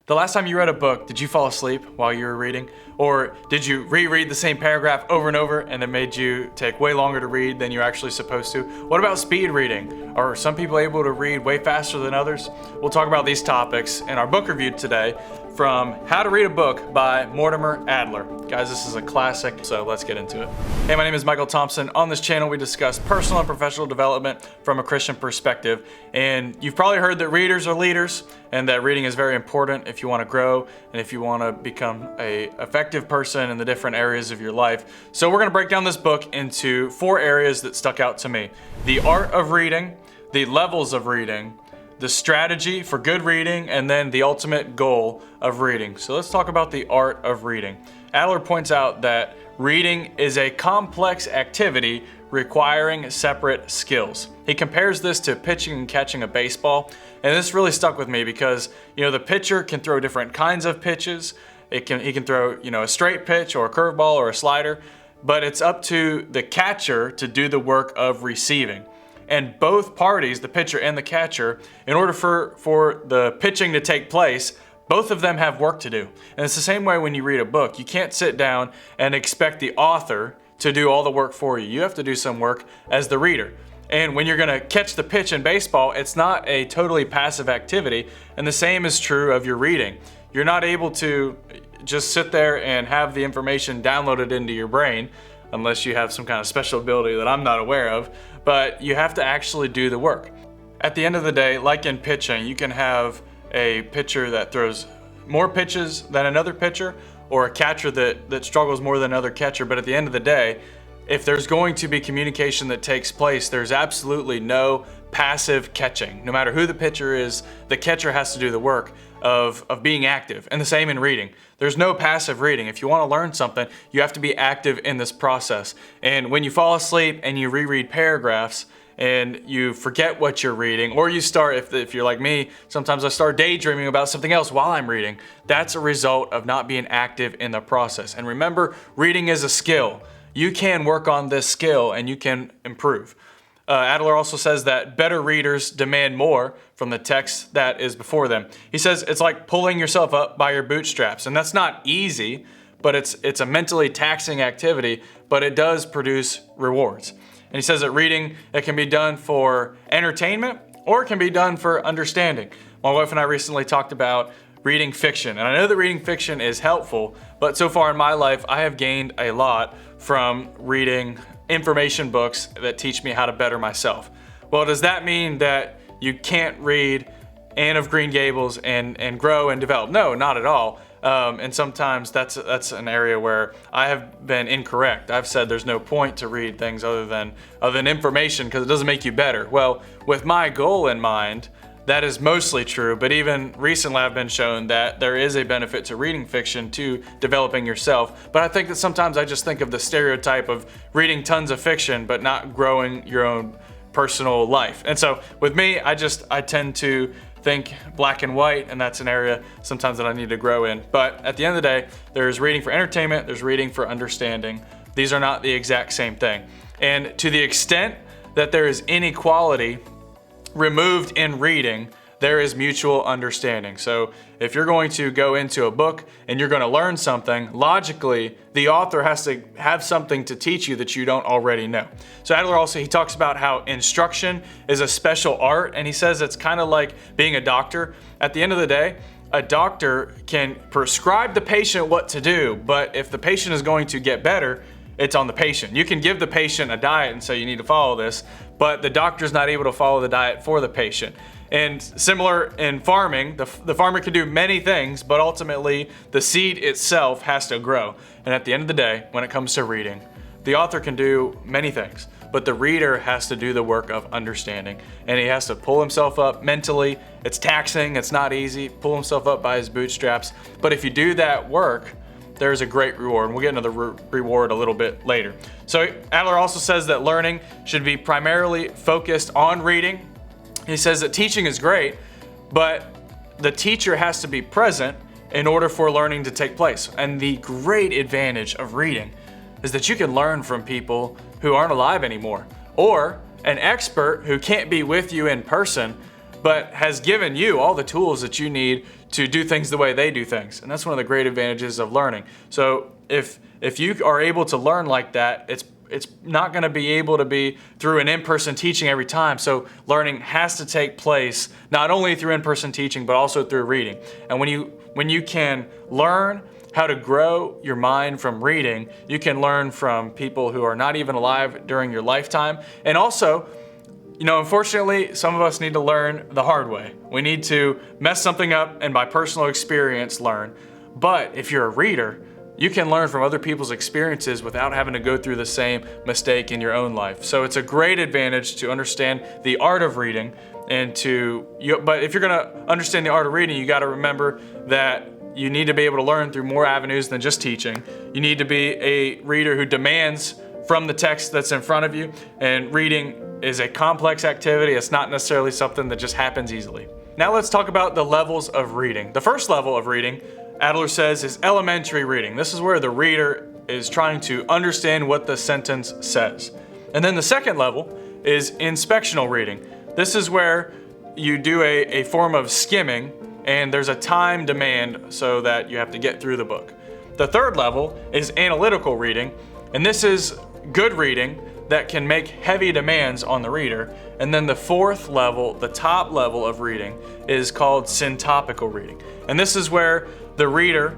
The last time you read a book, did you fall asleep while you were reading? Or did you reread the same paragraph over and over and it made you take way longer to read than you're actually supposed to? What about speed reading? Are some people able to read way faster than others? We'll talk about these topics in our book review today from How to Read a Book by Mortimer Adler. Guys, this is a classic, so let's get into it. Hey, my name is Michael Thompson. On this channel, we discuss personal and professional development from a Christian perspective. And you've probably heard that readers are leaders and that reading is very important if you want to grow and if you want to become an effective person in the different areas of your life. So we're going to break down this book into 4 areas that stuck out to me: the art of reading, the levels of reading, the strategy for good reading, and then the ultimate goal of reading. So let's talk about the art of reading. Adler points out that reading is a complex activity requiring separate skills. He compares this to pitching and catching a baseball, and this really stuck with me because, the pitcher can throw different kinds of pitches. He can throw, a straight pitch or a curveball or a slider, but it's up to the catcher to do the work of receiving. And both parties, the pitcher and the catcher, in order for the pitching to take place, both of them have work to do. And it's the same way when you read a book. You can't sit down and expect the author to do all the work for you. You have to do some work as the reader. And when you're going to catch the pitch in baseball, it's not a totally passive activity. And the same is true of your reading. You're not able to just sit there and have the information downloaded into your brain, unless you have some kind of special ability that I'm not aware of, but you have to actually do the work. At the end of the day, like in pitching, you can have a pitcher that throws more pitches than another pitcher, or a catcher that struggles more than another catcher, but at the end of the day, if there's going to be communication that takes place, there's absolutely no passive catching. No matter who the pitcher is, the catcher has to do the work of being active. And the same in reading. There's no passive reading. If you want to learn something, you have to be active in this process. And when you fall asleep and you reread paragraphs and you forget what you're reading, or you start, if you're like me, sometimes I start daydreaming about something else while I'm reading, that's a result of not being active in the process. And remember, reading is a skill. You can work on this skill and you can improve. Adler also says that better readers demand more from the text that is before them. He says it's like pulling yourself up by your bootstraps, and that's not easy, but it's a mentally taxing activity, but it does produce rewards. And he says that reading, it can be done for entertainment or it can be done for understanding. My wife and I recently talked about reading fiction, and I know that reading fiction is helpful, but so far in my life, I have gained a lot from reading information books that teach me how to better myself. Well, does that mean that you can't read Anne of Green Gables and grow and develop? No, not at all. And sometimes that's an area where I have been incorrect. I've said there's no point to read things other than information because it doesn't make you better. Well, with my goal in mind, that is mostly true, but even recently I've been shown that there is a benefit to reading fiction to developing yourself. But I think that sometimes I just think of the stereotype of reading tons of fiction but not growing your own personal life. And so with me, I tend to think black and white, and that's an area sometimes that I need to grow in. But at the end of the day, there's reading for entertainment, there's reading for understanding. These are not the exact same thing. And to the extent that there is inequality removed in reading, there is mutual understanding. So if you're going to go into a book and you're going to learn something, logically, the author has to have something to teach you that you don't already know. So Adler also, he talks about how instruction is a special art, and he says it's kind of like being a doctor. At the end of the day, a doctor can prescribe the patient what to do, but if the patient is going to get better, it's on the patient. You can give the patient a diet and say you need to follow this, but the doctor's not able to follow the diet for the patient. And similar in farming, the farmer can do many things, but ultimately the seed itself has to grow. And at the end of the day, when it comes to reading, the author can do many things, but the reader has to do the work of understanding. And he has to pull himself up mentally. It's taxing, it's not easy, pull himself up by his bootstraps. But if you do that work, there's a great reward, and we'll get into the reward a little bit later. So Adler also says that learning should be primarily focused on reading. He says that teaching is great, but the teacher has to be present in order for learning to take place. And the great advantage of reading is that you can learn from people who aren't alive anymore, or an expert who can't be with you in person, but has given you all the tools that you need to do things the way they do things. And that's one of the great advantages of learning. So if you are able to learn like that, it's not going to be able to be through an in-person teaching every time. So learning has to take place not only through in-person teaching, but also through reading. And when you can learn how to grow your mind from reading, you can learn from people who are not even alive during your lifetime. And also, unfortunately, some of us need to learn the hard way. We need to mess something up and by personal experience learn. But if you're a reader, you can learn from other people's experiences without having to go through the same mistake in your own life. So it's a great advantage to understand the art of reading but if you're gonna understand the art of reading, you gotta remember that you need to be able to learn through more avenues than just teaching. You need to be a reader who demands from the text that's in front of you, and reading is a complex activity. It's not necessarily something that just happens easily. Now let's talk about the levels of reading. The first level of reading, Adler says, is elementary reading. This is where the reader is trying to understand what the sentence says. And then the second level is inspectional reading. This is where you do a form of skimming, and there's a time demand so that you have to get through the book. The third level is analytical reading, and this is good reading that can make heavy demands on the reader. And then the fourth level, the top level of reading, is called syntopical reading. And this is where the reader,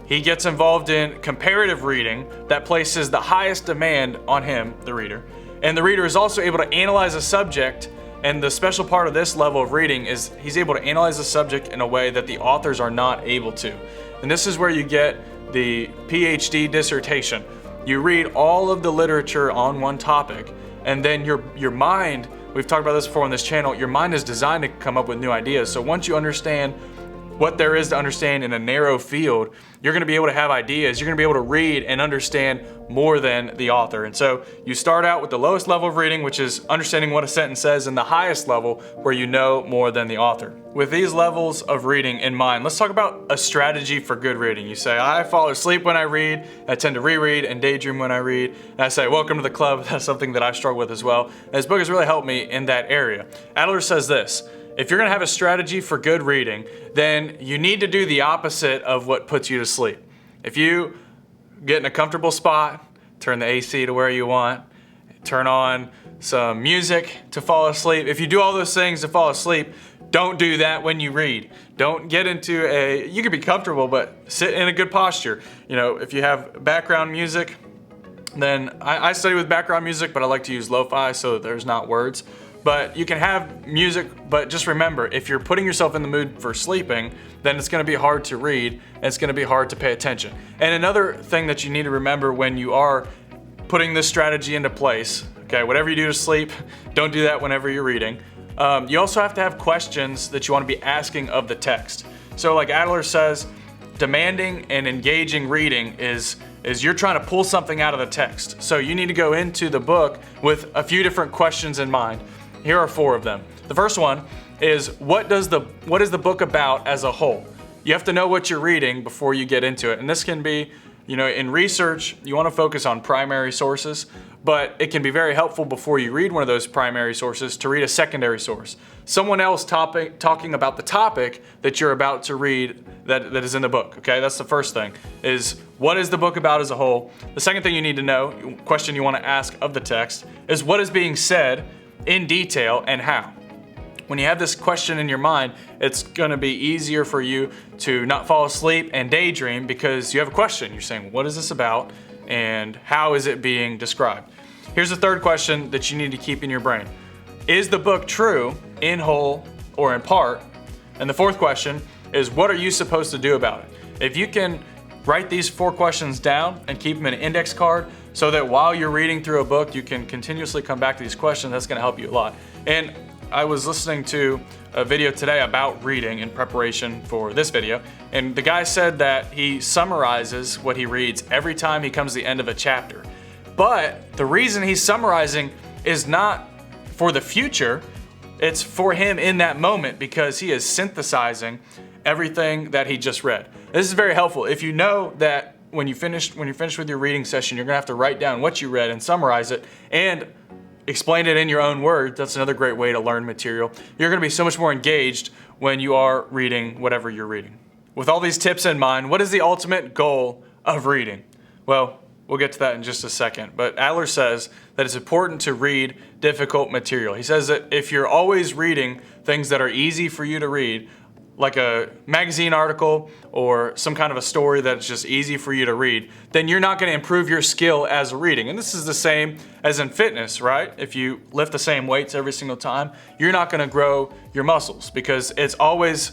he gets involved in comparative reading that places the highest demand on him, the reader. And the reader is also able to analyze a subject, and the special part of this level of reading is he's able to analyze the subject in a way that the authors are not able to. And this is where you get the PhD dissertation. You read all of the literature on one topic, and then your mind, we've talked about this before on this channel, your mind is designed to come up with new ideas. So once you understand what there is to understand in a narrow field, you're going to be able to have ideas. You're going to be able to read and understand more than the author. And so you start out with the lowest level of reading, which is understanding what a sentence says, and the highest level where you know more than the author. With these levels of reading in mind, let's talk about a strategy for good reading. You say, I fall asleep when I read, I tend to reread and daydream when I read. And I say, welcome to the club. That's something that I struggle with as well. And this book has really helped me in that area. Adler says this: if you're gonna have a strategy for good reading, then you need to do the opposite of what puts you to sleep. If you get in a comfortable spot, turn the AC to where you want, turn on some music to fall asleep. If you do all those things to fall asleep, don't do that when you read. Don't get into you can be comfortable, but sit in a good posture. If you have background music, then I study with background music, but I like to use lo-fi so that there's not words. But you can have music, but just remember, if you're putting yourself in the mood for sleeping, then it's going to be hard to read, and it's going to be hard to pay attention. And another thing that you need to remember when you are putting this strategy into place, okay, whatever you do to sleep, don't do that whenever you're reading. You also have to have questions that you want to be asking of the text. So like Adler says, demanding and engaging reading is you're trying to pull something out of the text. So you need to go into the book with a few different questions in mind. Here are 4 of them. The first one is, what is the book about as a whole? You have to know what you're reading before you get into it. And this can be, in research, you want to focus on primary sources, but it can be very helpful before you read one of those primary sources to read a secondary source. Someone else talking about the topic that you're about to read that is in the book, okay? That's the first thing, is what is the book about as a whole? The second thing you need to know, question you want to ask of the text, is what is being said in detail and how. When you have this question in your mind, it's going to be easier for you to not fall asleep and daydream because you have a question. You're saying, what is this about and how is it being described? Here's the third question that you need to keep in your brain. Is the book true in whole or in part? And the fourth question is, what are you supposed to do about it? If you can write these 4 questions down and keep them in an index card so that while you're reading through a book, you can continuously come back to these questions, that's going to help you a lot. And I was listening to a video today about reading in preparation for this video, and the guy said that he summarizes what he reads every time he comes to the end of a chapter. But the reason he's summarizing is not for the future, it's for him in that moment because he is synthesizing everything that he just read. This is very helpful. If you know that when you're finished with your reading session, you're gonna have to write down what you read and summarize it and explain it in your own words. That's another great way to learn material. You're gonna be so much more engaged when you are reading whatever you're reading. With all these tips in mind, what is the ultimate goal of reading? Well, we'll get to that in just a second, but Adler says that it's important to read difficult material. He says that if you're always reading things that are easy for you to read, like a magazine article or some kind of a story that's just easy for you to read, then you're not going to improve your skill as reading. And this is the same as in fitness, right? If you lift the same weights every single time, you're not going to grow your muscles because you're always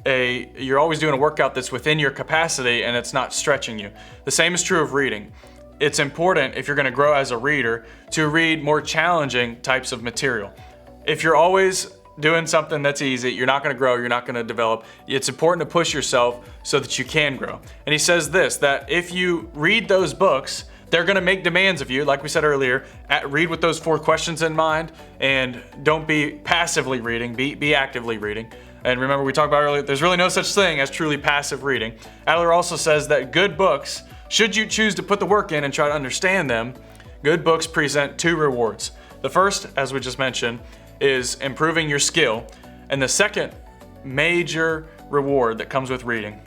doing a workout that's within your capacity and it's not stretching you. The same is true of reading. It's important, if you're going to grow as a reader, to read more challenging types of material. If you're always doing something that's easy, you're not going to grow, you're not going to develop. It's important to push yourself so that you can grow. And he says this, that if you read those books, they're going to make demands of you, like we said earlier. Read with those 4 questions in mind, and don't be passively reading, be actively reading. And remember, we talked about earlier, there's really no such thing as truly passive reading. Adler also says that good books, should you choose to put the work in and try to understand them, good books present 2 rewards. The first, as we just mentioned, is improving your skill. And the second major reward that comes with reading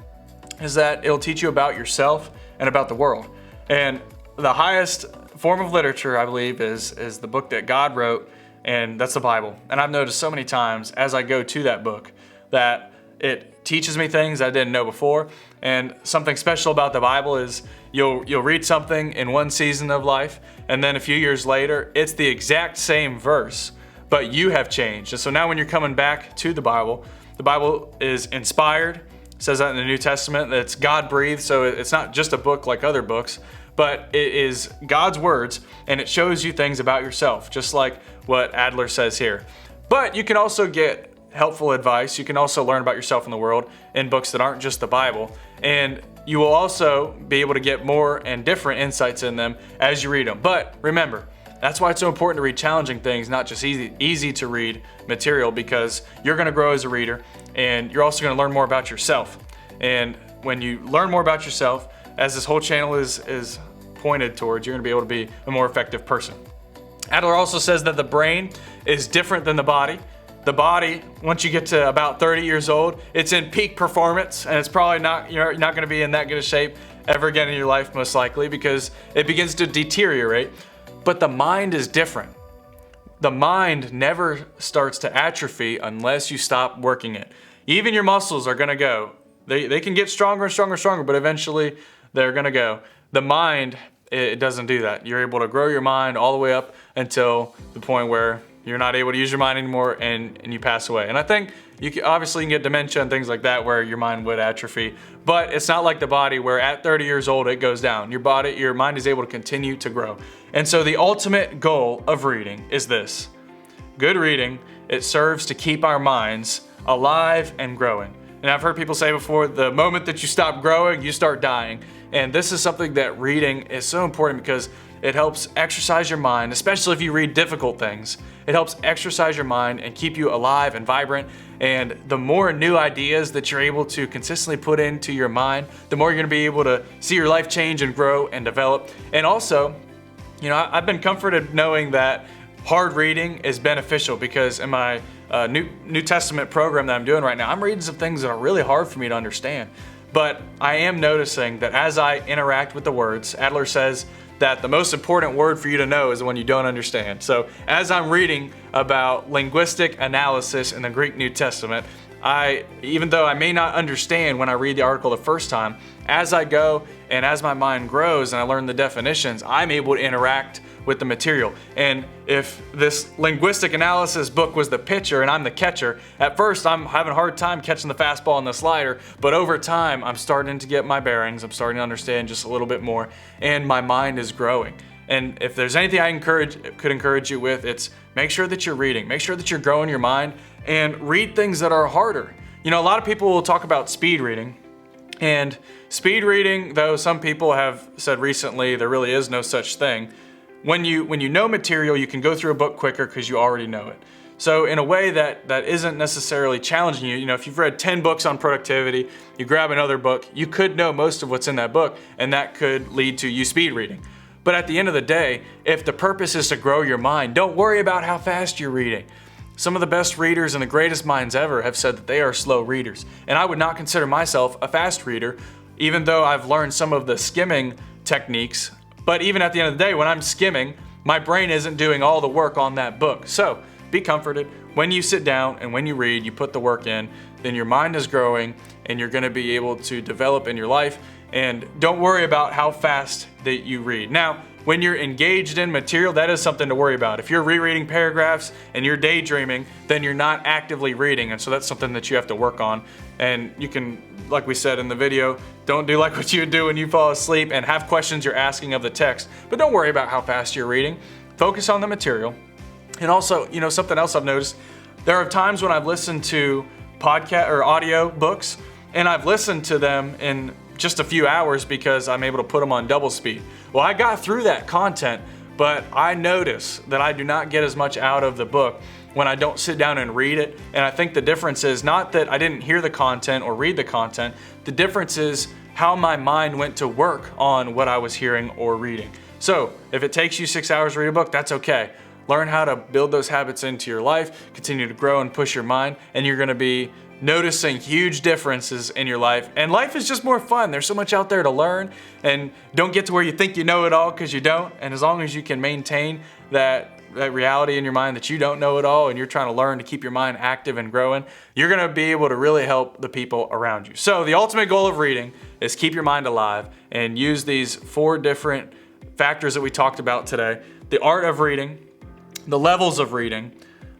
is that it'll teach you about yourself and about the world. And the highest form of literature, I believe, is the book that God wrote, and that's the Bible. And I've noticed so many times as I go to that book that it teaches me things I didn't know before. And something special about the Bible is you'll read something in one season of life, and then a few years later, it's the exact same verse, but you have changed. And so now when you're coming back to the Bible is inspired. It says that in the New Testament, that it's God-breathed, so it's not just a book like other books, but it is God's words, and it shows you things about yourself, just like what Adler says here. But you can also get helpful advice. You can also learn about yourself in the world in books that aren't just the Bible, and you will also be able to get more and different insights in them as you read them. But remember, that's why it's so important to read challenging things, not just easy to read material, because you're going to grow as a reader, and you're also going to learn more about yourself. And when you learn more about yourself, as this whole channel is pointed towards, you're going to be able to be a more effective person. Adler also says that the brain is different than the body. The body, once you get to about 30 years old, it's in peak performance, and it's probably you're not going to be in that good a shape ever again in your life, most likely, because it begins to deteriorate. But the mind is different. The mind never starts to atrophy unless you stop working it. Even your muscles are going to go. They can get stronger and stronger and stronger, but eventually they're going to go. The mind, it doesn't do that. You're able to grow your mind all the way up until the point where you're not able to use your mind anymore and you pass away. And I think obviously you can get dementia and things like that where your mind would atrophy, but it's not like the body where at 30 years old it goes down. Your mind is able to continue to grow. And so the ultimate goal of reading is this. Good reading, it serves to keep our minds alive and growing. And I've heard people say before, the moment that you stop growing, you start dying. And this is something that reading is so important because it helps exercise your mind, especially if you read difficult things. It helps exercise your mind and keep you alive and vibrant. And the more new ideas that you're able to consistently put into your mind, the more you're going to be able to see your life change and grow and develop. And also, I've been comforted knowing that hard reading is beneficial because in my New Testament program that I'm doing right now, I'm reading some things that are really hard for me to understand. But I am noticing that as I interact with the words, Adler says that the most important word for you to know is the one you don't understand. So as I'm reading about linguistic analysis in the Greek New Testament, even though I may not understand when I read the article the first time, as I go and as my mind grows and I learn the definitions, I'm able to interact with the material. And if this linguistic analysis book was the pitcher and I'm the catcher, at first I'm having a hard time catching the fastball and the slider, but over time I'm starting to get my bearings, I'm starting to understand just a little bit more, and my mind is growing. And if there's anything I could encourage you with, it's make sure that you're reading, make sure that you're growing your mind, and read things that are harder. A lot of people will talk about speed reading, and speed reading, though some people have said recently there really is no such thing, when you know material, you can go through a book quicker because you already know it. So in a way that isn't necessarily challenging you, if you've read 10 books on productivity, you grab another book, you could know most of what's in that book, and that could lead to you speed reading. But at the end of the day, if the purpose is to grow your mind, don't worry about how fast you're reading. Some of the best readers and the greatest minds ever have said that they are slow readers. And I would not consider myself a fast reader, even though I've learned some of the skimming techniques. But even at the end of the day, when I'm skimming, my brain isn't doing all the work on that book. So be comforted. When you sit down and when you read, you put the work in, then your mind is growing and you're going to be able to develop in your life. And don't worry about how fast that you read. Now, when you're engaged in material, that is something to worry about. If you're rereading paragraphs and you're daydreaming, then you're not actively reading. And so that's something that you have to work on. And you can, like we said in the video, don't do like what you would do when you fall asleep and have questions you're asking of the text. But don't worry about how fast you're reading. Focus on the material. And also, something else I've noticed, there are times when I've listened to podcast or audio books and I've listened to them in just a few hours because I'm able to put them on double speed. Well, I got through that content, but I notice that I do not get as much out of the book when I don't sit down and read it. And I think the difference is not that I didn't hear the content or read the content. The difference is how my mind went to work on what I was hearing or reading. So if it takes you 6 hours to read a book, that's okay. Learn how to build those habits into your life, continue to grow and push your mind, and you're gonna be noticing huge differences in your life. And life is just more fun. There's so much out there to learn, and don't get to where you think you know it all, because you don't. And as long as you can maintain that reality in your mind that you don't know it all and you're trying to learn to keep your mind active and growing, you're gonna be able to really help the people around you. So the ultimate goal of reading is keep your mind alive and use these 4 different factors that we talked about today: the art of reading, the levels of reading,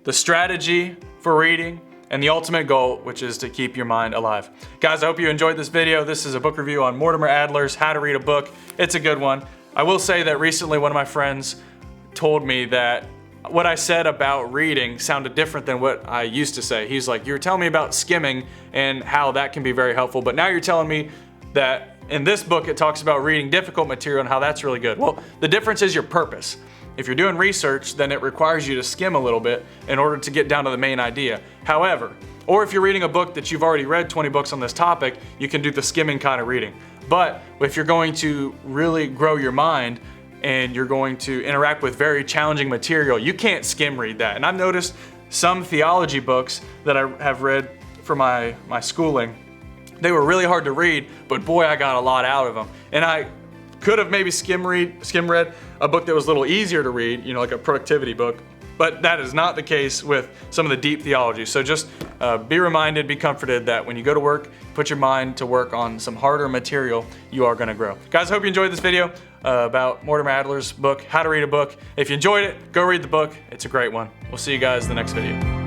the strategy for reading, and the ultimate goal, which is to keep your mind alive. Guys, I hope you enjoyed this video. This is a book review on Mortimer Adler's How to Read a Book. It's a good one. I will say that recently one of my friends told me that what I said about reading sounded different than what I used to say. He's like, you were telling me about skimming and how that can be very helpful, but now you're telling me that in this book it talks about reading difficult material and how that's really good. Well, the difference is your purpose. If you're doing research, then it requires you to skim a little bit in order to get down to the main idea. However, or if you're reading a book that you've already read 20 books on this topic, you can do the skimming kind of reading. But if you're going to really grow your mind and you're going to interact with very challenging material, you can't skim read that. And I've noticed some theology books that I have read for my schooling, they were really hard to read, but boy, I got a lot out of them. And I could have maybe skim read a book that was a little easier to read, like a productivity book, but that is not the case with some of the deep theology. So just be reminded, be comforted that when you go to work, put your mind to work on some harder material, you are gonna grow. Guys, I hope you enjoyed this video about Mortimer Adler's book, How to Read a Book. If you enjoyed it, go read the book. It's a great one. We'll see you guys in the next video.